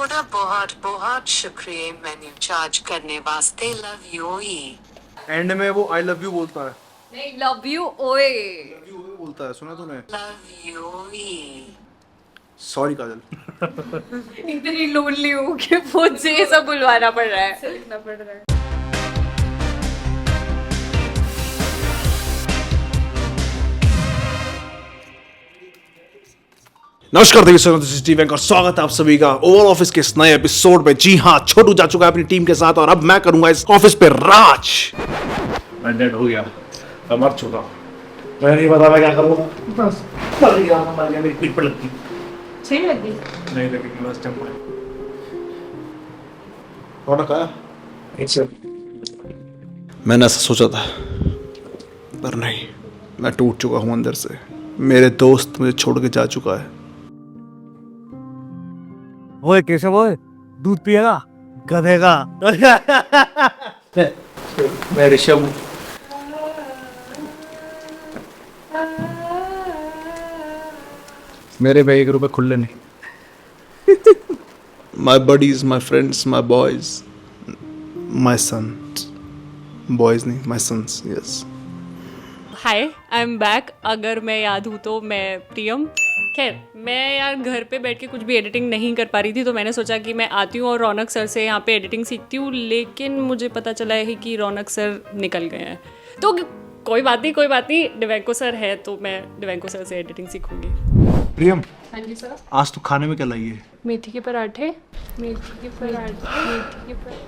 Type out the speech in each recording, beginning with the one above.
थोड़ा बहुत बहुत शुक्रिया मेन्यू चार्ज करने वास्ते लव यू ही। एंड में वो आई लव यू बोलता है। नहीं, लव यू ओए। लव यू बोलता है, सुना तूने? Love you he. सॉरी काजल। इतनी लोनली हूँ कि मुझे ये सब बुलवाना पड़ रहा है, लिखना पड़ रहा है। नमस्कार देवी और स्वागत है आप सभी का ओवर ऑफिस के इस नए एपिसोड में। जी हाँ, छोटू जा चुका है अपनी टीम के साथ और अब मैं करूंगा इस ऑफिस पे राज। मैं डेड हो गया, मैं मर चुका हूँ। मैं नहीं पता मैं क्या करूँगा, बस मर गया, मेरी पीठ पर लगती। सही लगी? नहीं लगेगी, बस जंप है। रौनक आया? नहीं सर। मैंने ऐसा सोचा था पर नहीं, मैं टूट चुका हूँ अंदर से। मेरे दोस्त मुझे छोड़ के जा चुका है। ओए केशव, ओए दूध पिएगा गधे का। मैं ऋषभ हूँ। मेरे भाई 1 रुपए खुले नहीं। My buddies, my friends, my boys, my sons, boys नहीं, my sons, yes. Hi, I am back. अगर मैं याद हूँ तो मैं प्रियम। खैर, मैं यार घर पे बैठ के कुछ भी एडिटिंग नहीं कर पा रही थी, तो मैंने सोचा कि मैं आती हूँ और रौनक सर से यहाँ पे एडिटिंग सीखती हूँ। लेकिन मुझे पता चला है कि रौनक सर निकल गए हैं, तो कोई बात नहीं, डिवेंको सर है तो मैं डिवेंको सर से एडिटिंग सीखूंगी। प्रियम, हाँ जी सर। आज तो खाने में क्या लाई है? मेथी के पराठे।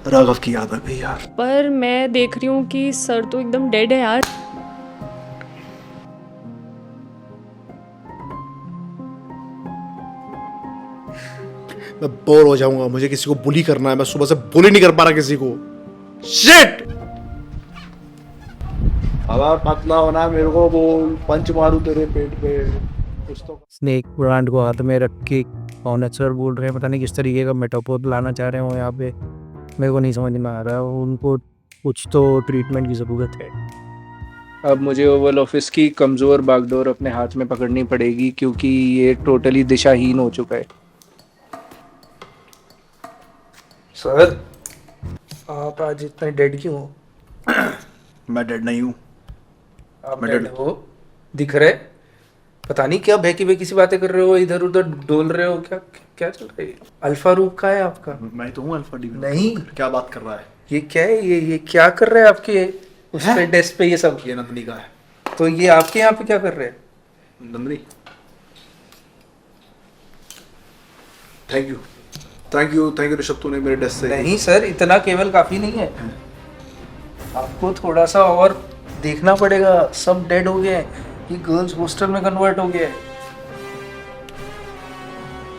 राघव की याद आ गई यार। पर मैं देख रही हूँ कि सर तो एकदम डेड है यार। मैं बोर हो जाऊंगा, मुझे किसी को बुली करना है। मैं सुबह से बुली नहीं कर पा रहा किसी को। शिट! अगर पतला होना मेरे को बोल, पंच मारूं तेरे पेट पे कुछ तो। स्नेक ब्रांड को हाथ में रख के ऑनर सर बोल रहे हैं, पता नहीं किस तरीके का मेटाफोर लाना चाह रहे हो यहाँ पे, मेरे को नहीं समझ में आ रहा है। उनको कुछ तो ट्रीटमेंट की ज़रूरत है। अब मुझे ओवल ऑफिस की कमज़ोर बागडोर अपने हाथ में पकड़नी पड़ेगी, क्योंकि ये टोटली दिशाहीन हो चुका है। सर, आप आज इतने डेड क्यों हो? मैं डेड नहीं हूँ। आप मैं डेड dead हो दिख रहे। पता नहीं क्या बहकी बहकी सी बातें कर रहे हो, इधर उधर डोल रहे हो। क्या क्या चल रहा है? अल्फा रूप का है आपका? मैं तो हूँ अल्फा डी। नहीं, क्या बात कर रहा है? ये क्या है? ये क्या कर रहे हैं आपके उस पे डेस्क पे ये सब? ये नंदनी का है। तो ये आपके यहाँ पे क्या कर रहे हैं? नंदनी, थैंक यू ऋषभ, तूने मेरे डेस्क से। नहीं सर, इतना केवल काफी नहीं है। आपको थोड़ा सा और देखना पड़ेगा। सब डेड हो गए हैं, ये गर्ल्स हॉस्टल में कन्वर्ट हो गया है।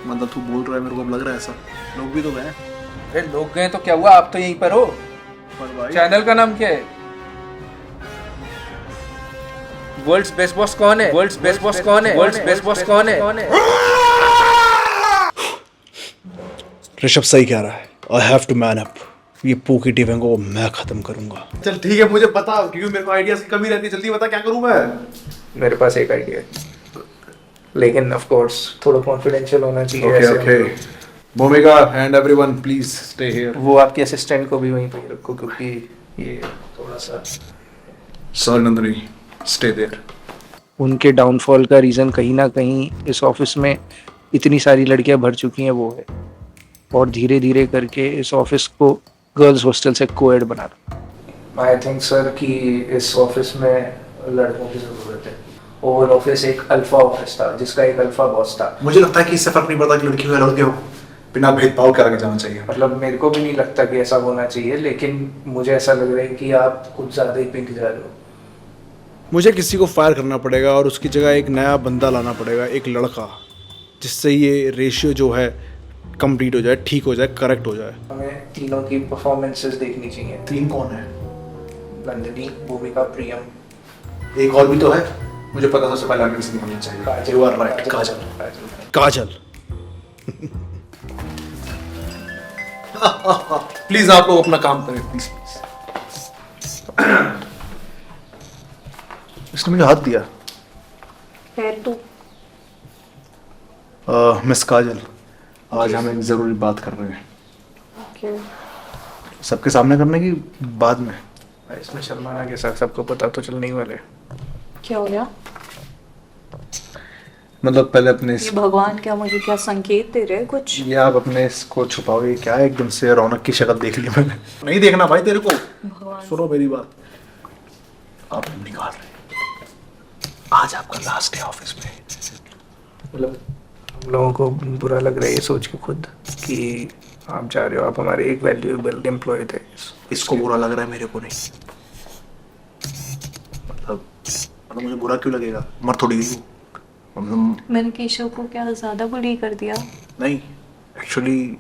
मतलब तू बोल रहा है, मेरे को अब लग रहा है ऐसा। लोग भी तो गए। अरे लोग गए तो क्या हुआ, आप तो यहीं पर हो। पर भाई, चैनल का नाम क्या है? वर्ल्ड्स बेस्ट बॉस कौन है? वर्ल्ड्स बेस्ट बॉस कौन है? वर्ल्ड्स बेस्ट बॉस कौन है? ऋषभ सही कह रहा है। I have to man up. ये पोकी टीविंग को मैं खत्म करूंगा। चल ठीक है, मुझे बता, क्योंकि मेरे को आइडियाज की कमी रहती है। जल्दी बता क्या करूं मैं। मेरे पास एक आइडिया है, लेकिन ऑफ कोर्स थोड़ा कॉन्फिडेंशियल होना चाहिए। ओके भूमिका and everyone please stay here. वो आपके असिस्टेंट को भी वहीं पे रखो, क्योंकि ये थोड़ा सा सर नंदनी स्टे देयर। उनके डाउनफॉल का रीज़न कहीं ना कहीं इस ऑफिस में इतनी सारी लड़कियां भर चुकी हैं वो है, और धीरे धीरे करके इस ऑफिस को गर्ल्स हॉस्टल से कोएड बना रहा। आई थिंक सर कि इस ऑफिस में लड़कों की ज़रूरत है। ओवल ऑफिस एक अल्फा ऑफिस था जिसका एक अल्फा बॉस था। मुझे लगता है कि इससे फर्क नहीं पड़ता कि लड़की हो या लड़के हो, बिना भेदभाव के आगे जाना चाहिए। मतलब मेरे को भी नहीं लगता कि ऐसा होना चाहिए, लेकिन मुझे ऐसा लग रहा है कि आप कुछ ज़्यादा ही पिंक जा रहे हो। मुझे किसी को फायर करना पड़ेगा और उसकी जगह एक नया बंदा लाना पड़ेगा, एक लड़का, जिससे ये रेशियो जो है कंप्लीट हो जाए, ठीक हो जाए, करेक्ट हो जाए। हमें तीनों की परफॉर्मेंसेस देखनी चाहिए। 3 कौन है? नंदिनी, भूमिका, प्रियम। एक और भी तो है। मुझे पता सबसे पहले आगे किसी निकलना चाहिए। काजल। You are right, Kajal. Please आप लोग अपना काम करें, प्लीज। इसने मुझे हाथ दिया। खैर तू मिस काजल, आज हम एक जरूरी बात कर रहे हैं, ओके सबके सामने करने की बाद में। इसमें शर्माना के साथ सबको पता तो चलने ही वाले। क्या हो गया? मतलब पहले अपने ये भगवान क्या मुझे क्या संकेत दे रहे हैं कुछ? ये आप अपने इसको छुपाओ, ये क्या है? एकदम से रौनक की शक्ल देख ली मैंने। नहीं देखना भाई तेरे को। भगवान सुनो मेरी बात, आप निकाल रहे हैं। आज आपका लास्ट है ऑफिस में। मतलब हम लोगों को बुरा लग रहा है ये सोच के खुद कि आप जा रहे हो, आप हमारे एक वैल्यूएबल एम्प्लॉय थे। इसको बुरा लग रहा है, मेरे को नहीं। मतलब मुझे बुरा क्यों लगेगा? मर थोड़ी गई हूँ। मैंने केशव को क्या ज्यादा बुली कर दिया? नहीं, एक्चुअली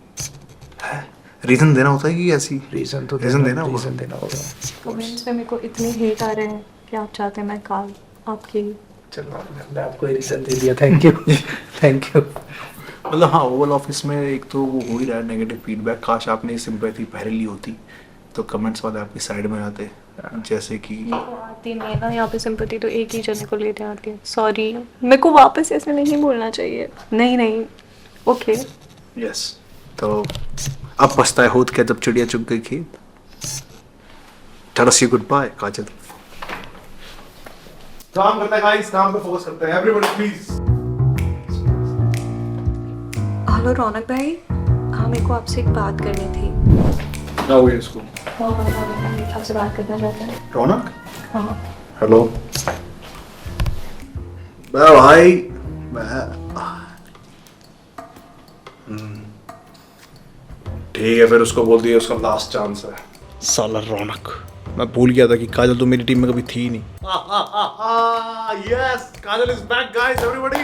रीजन देना होता है कि ऐसी रीजन तो रीजन देना होगा। रीजन देना होगा। कमेंट्स में मेरे को इतने हेट आ रहे हैं कि आप चाहते हैं मैं काल आपकी। चलो हमने आपको रीजन दे दिया, थैंक यू थैंक यू। मतलब हाँ, ओवल ऑफिस में एक तो वो हो ही रहा है नेगेटिव फीडबैक। काश आपने सिंपैथी पहले ली होती तो कमेंट्स वाले आपकी साइड में आते, जैसे कि आती नहीं है ना यहाँ पे सिंपैथी, तो एक ही जने को लेते आती है। सॉरी, मेरे को वापस ऐसे नहीं बोलना चाहिए। नहीं ओके यस। तो अब पछताए होत क्या जब चिड़िया चुग गई खेत। चलो सी गुड बाय काजल। काम करते हैं गाइस, काम पे फोकस करते हैं। Everybody please. हेलो रौनक भाई, हाँ मेरे को आपसे एक बात करनी थी। क्या हो गया इसको? आपसे बात करना चाहता है। रौनक, हाँ हेलो। भाई ठीक है, फिर उसको बोल दिया उसका लास्ट चांस है। साला रौनक, मैं भूल गया था कि काजल तो मेरी टीम में कभी थी ही नहीं। Yes, Kajal is back guys, everybody.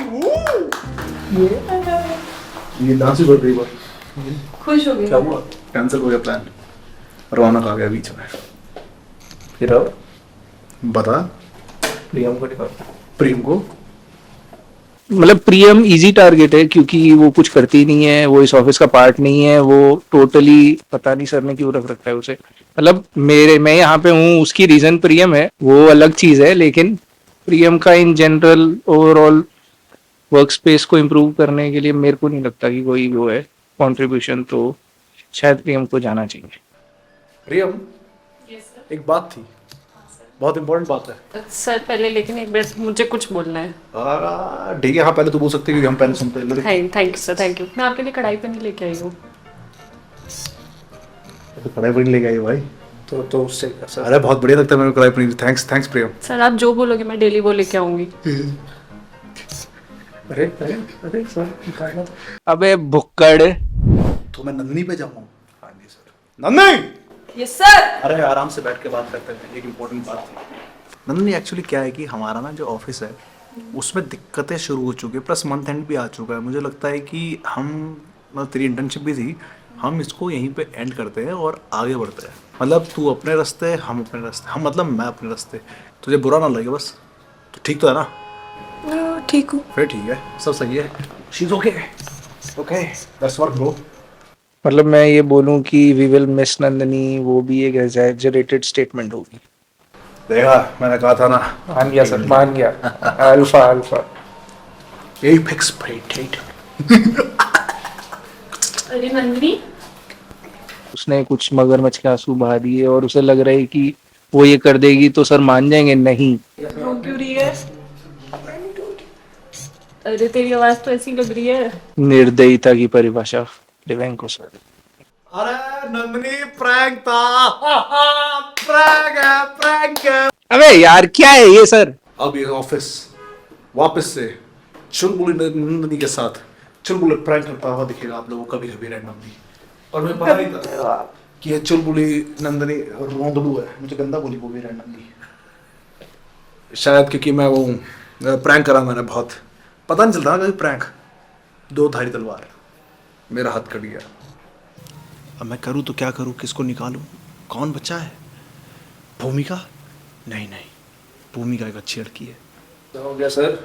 ये डांस ही कर रही है। खुश हो क्या गई। हुआ? कैंसिल हो गया प्लान। रौनक आ गया बीच में। फिर अब बता। प्रियम को दिखाओ। प्रेम को मतलब प्रियम इजी टारगेट है क्योंकि वो कुछ करती नहीं है, वो इस ऑफिस का पार्ट नहीं है, वो टोटली पता नहीं सर ने क्यों रख रखा है उसे। मतलब मैं यहाँ पे हूँ उसकी रीजन प्रियम है, वो अलग चीज है, लेकिन प्रियम का in general overall work space को इम्प्रूव करने के लिए मेरे को नहीं लगता कि कोई वो है कंट्रीब्यूशन, तो शायद प्रियम को जाना चाहिए। प्रियम, एक बात थी, बहुत इंपॉर्टेंट बात है। सर पहले लेकिन एक बार मुझे कुछ बोलना है। ठीक है, हाँ पहले तो बोल सकते हैं क्योंकि हम पहले सुनते हैं। Thank you sir, thank you. मैं आपके लिए कढ़ाई पनीर लेके आई हूँ। तो कढ़ाई पनीर लेके आई भाई। तो उससे सर अरे बहुत बढ़िया लगता है मेरे को कढ़ाई पनीर। थैंक्स प्रियम। सर आप जो बोलोगे मैं डेली वो लेके आऊंगी। अरे अरे अरे सर अबे भुक्कड़। तो मैं नंदनी पे जाऊँ? हाँ जी सर। Nandini, yes sir. अरे आराम से बैठ के बात करते हैं, एक इम्पोर्टेंट बात थी। नंदनी, एक्चुअली क्या है कि हमारा ना जो ऑफिस है उसमें दिक्कतें शुरू हो चुकी है, प्लस मंथ एंड भी आ चुका है। मुझे लगता है कि हम, मतलब तेरी इंटर्नशिप भी थी, हम इसको यहीं पे एंड करते हैं और आगे बढ़ते हैं। मतलब तू अपने रास्ते, हम अपने रास्ते, हम मतलब मैं अपने रास्ते। तुझे बुरा ना लगे बस, तो ठीक तो है ना? ठीक हूँ। फिर ठीक है, सब सही है। She is okay. Okay, that's work bro. मतलब मैं ये बोलूं कि वी विल मिस नंदनी, वो भी एक एग्जैजरेटेड स्टेटमेंट होगी। देखा, मैंने कहा था ना। मान गया सर, मान गया। अल्फा अल्फा यही फिक्स ठीक। अरे नंदिनी, उसने कुछ मगरमच्छ के आंसू बहा दिए और उसे लग रहा है कि वो ये कर देगी तो सर मान जाएंगे। नहीं, रो क्यों रही है? अरे तेरी आवाज तो ऐसी लग रही है। निर्दयता की परिभाषा दिव्यांको सर। अरे नंदनी, प्रैंक था। प्रैंक है। अबे यार क्या है ये सर? अब ये ऑफिस वापस से चुलबुली नंदनी के साथ चुलबुली प्रैंक करता हुआ दिखेगा आप लोगों को कभी रैंडमली। और मुझे पता नहीं था कि ये चुलबुली नंदनी रोंदलू है। मुझे गंदा बोली वो भी रैंडमली, शायद क्योंकि मैं वो प्रैंक करा मैंने बहुत। पता नहीं चलता ना कभी प्रैंक। दो धारी तलवार, मेरा हाथ कट गया। अब मैं करूँ तो क्या करूँ, किसको निकालूं? कौन बच्चा है? भूमिका? नहीं, भूमिका एक अच्छी लड़की है। क्या हो गया सर?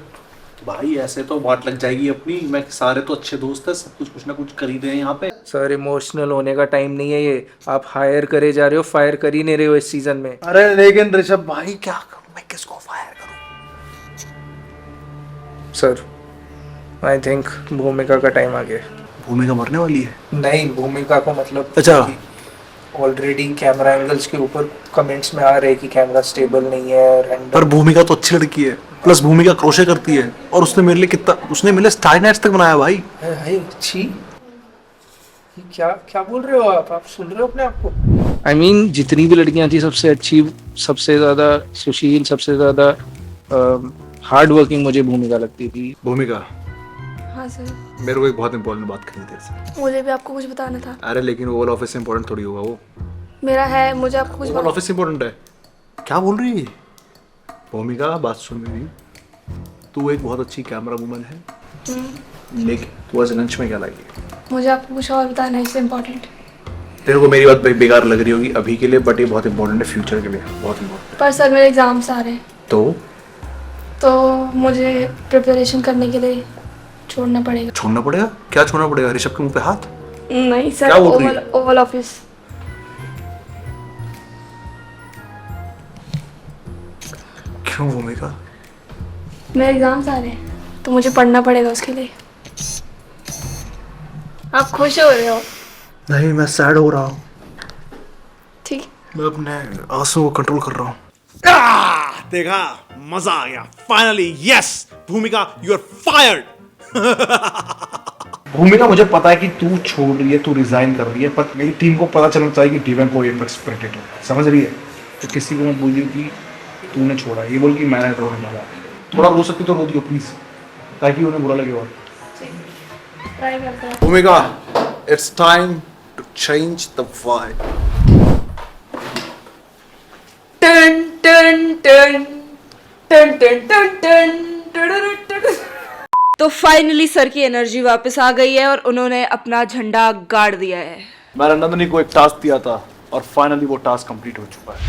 भाई ऐसे तो वाट लग जाएगी अपनी। मैं सारे तो अच्छे दोस्त हैं, सब कुछ ना कुछ कर ही दे यहाँ पे। सर इमोशनल होने का टाइम नहीं है ये। आप हायर करे जा रहे हो, फायर कर ही नहीं रहे हो इस सीजन में। अरे लेकिन ऋषभ भाई क्या करूँ, मैं किसको फायर करूँ? सर आई थिंक भूमिका का टाइम आ गया। भूमिका मरने वाली है? नहीं, भूमिका को मतलब अच्छा। ऑलरेडी कैमरा एंगल्स के ऊपर कमेंट्स में आ रहे कि कैमरा स्टेबल नहीं है, पर रैंडम भूमिका तो अच्छी लड़की है, प्लस भूमिका क्रोशे करती है, और उसने मेरे लिए कितना, उसने मेरे लिए स्टार नाइट्स तक बनाया भाई। है। छी, ये क्या क्या बोल रहे हो आप सुन रहे हो अपने आप को? I mean, जितनी भी लड़कियां थी सबसे अच्छी, सबसे ज्यादा सुशील, सबसे ज्यादा हार्ड वर्किंग मुझे भूमिका लगती थी। भूमिका, हाँ सर, मेरे को एक बहुत इंपॉर्टेंट बात करनी थी। मुझे भी आपको कुछ बताना था। अरे लेकिन ओवल ऑफिस से इंपॉर्टेंट थोड़ी होगा वो। मेरा है, मुझे आपको कुछ ओवल ऑफिस इंपॉर्टेंट है? क्या बोल रही है भूमिका? बात सुन मेरी, तू एक बहुत अच्छी कैमरा वूमन है, लेकिन तू आज लंच में क्या लाई? मुझे आपको कुछ और बताना है, इससे इम्पोर्टेंट। तेरे को मेरी बात बेकार लग रही होगी अभी के लिए, बट ये बहुत इंपॉर्टेंट है, फ्यूचर के लिए बहुत इंपॉर्टेंट। पर सर मेरे एग्जाम्स आ रहे हैं, तो मुझे प्रिपरेशन करने के लिए छोड़ना पड़ेगा। छोड़ना पड़ेगा? क्या छोड़ना पड़ेगा? ऋषभ के मुंह पे हाथ? नहीं सर, क्या बोल रही है? Oval office. क्यों भूमिका? मेरे एग्जाम्स आ रहे हैं तो मुझे पढ़ना पड़ेगा उसके लिए। आप खुश हो रहे हो? नहीं, मैं सैड हो रहा हूँ। ठीक। मैं अपने आंसू को कंट्रोल कर रहा हूँ। देखा, मजा आ गया फाइनली। यस भूमिका, यू आर फायर्ड। भूमिका, मुझे पता है कि तू छोड़ रही है, तू रिजाइन कर रही है, पर मेरी टीम को पता चलना चाहिए कि डिवेन को एपेक्स प्रेडेटर है, समझ रही है? तो किसी को मत बोलिए कि तूने छोड़ा, ये बोल कि मैंने रोने वाला। थोड़ा रो सकती तो रो दियो प्लीज, ताकि उन्हें बुरा लगे। और ट्राई करते हैं। Bhumika, it's time to change the vibe. टन टन टन टन टन टन टन। तो फाइनली सर की एनर्जी वापस आ गई है और उन्होंने अपना झंडा गाड़ दिया है। मैंने नंदनी को एक टास्क दिया था और फाइनली वो टास्क कंप्लीट हो चुका है।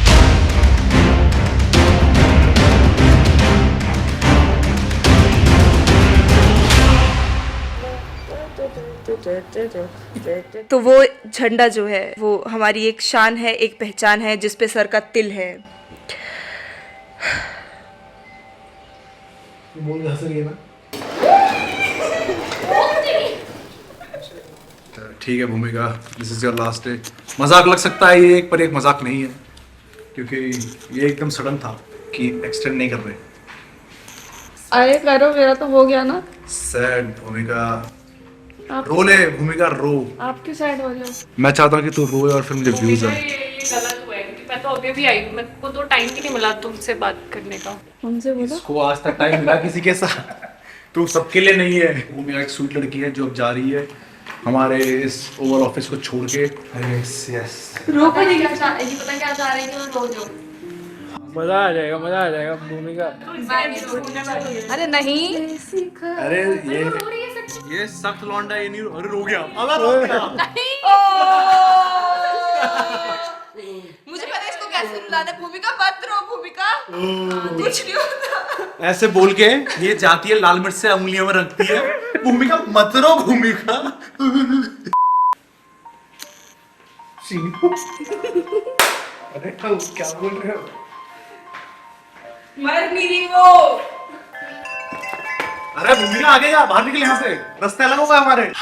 तो वो झंडा जो है वो हमारी एक शान है, एक पहचान है, जिस पे सर का तिल है। बोल हंस रही है ना? ठीक है भूमिका, this is your last day. मजाक लग सकता है ये, पर एक मजाक नहीं है, क्योंकि ये एकदम सडन था कि एक्सटेंड नहीं कर रहे। अरे करो, मेरा तो हो गया ना। सैड भूमिका, रो ले भूमिका, रो। आप क्यों साइड हो रहे हो? मैं चाहता हूँ कि तू रोए और फिर मुझे व्यूज आए। ये गलत हुआ है क्योंकि मैं तो अभी भी आई हूँ, मेरे को तो टाइम भी नहीं मिला तुमसे बात करने का। उनसे बोलो। इसको आज तक टाइम मिला किसी के साथ? तू सबके लिए नहीं है। भूमिका एक स्वीट लड़की है जो अब जा रही है हमारे इस ओवल ऑफिस को छोड़ के। यस यस, रो पड़े क्या चाह रही, पता क्या चाह रही है, रो जो। मजा आ जाएगा, मजा आ जाएगा भूमिका। अरे नहीं, अरे ये सख्त लौंडा, ये नहीं। अरे रो गया, अगर रो गया। मुझे पता है इसको कैसे रुलाना है। भूमिका मत रो, भूमिका कुछ नहीं होता। ऐसे बोल के ये जाती है, लाल मिर्च से उंगलियों में रखती है। भूमिका मत रो, भूमिका। अरे क्या बोल रहे हो? मर नहीं रही वो। अरे भूमिका आगे जा, बाहर निकल यहाँ से, रास्ते अलग होगा हमारे।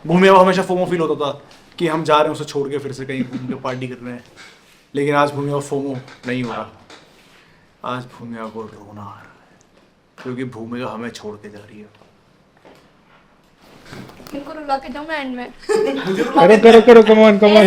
भूमिका को हमेशा फोमो फील होता था कि हम जा रहे हैं उसे छोड़ के, फिर से कहीं घूम के पार्टी कर रहे हैं, लेकिन आज भूमिका को फोमो नहीं हो रहा। आज भूमिका को रोना आ रहा है, क्योंकि भूमिका हमें छोड़ के जा रही है। इनको रुला के जाऊं मैं एंड में। करो करो करो, कम ऑन कम ऑन।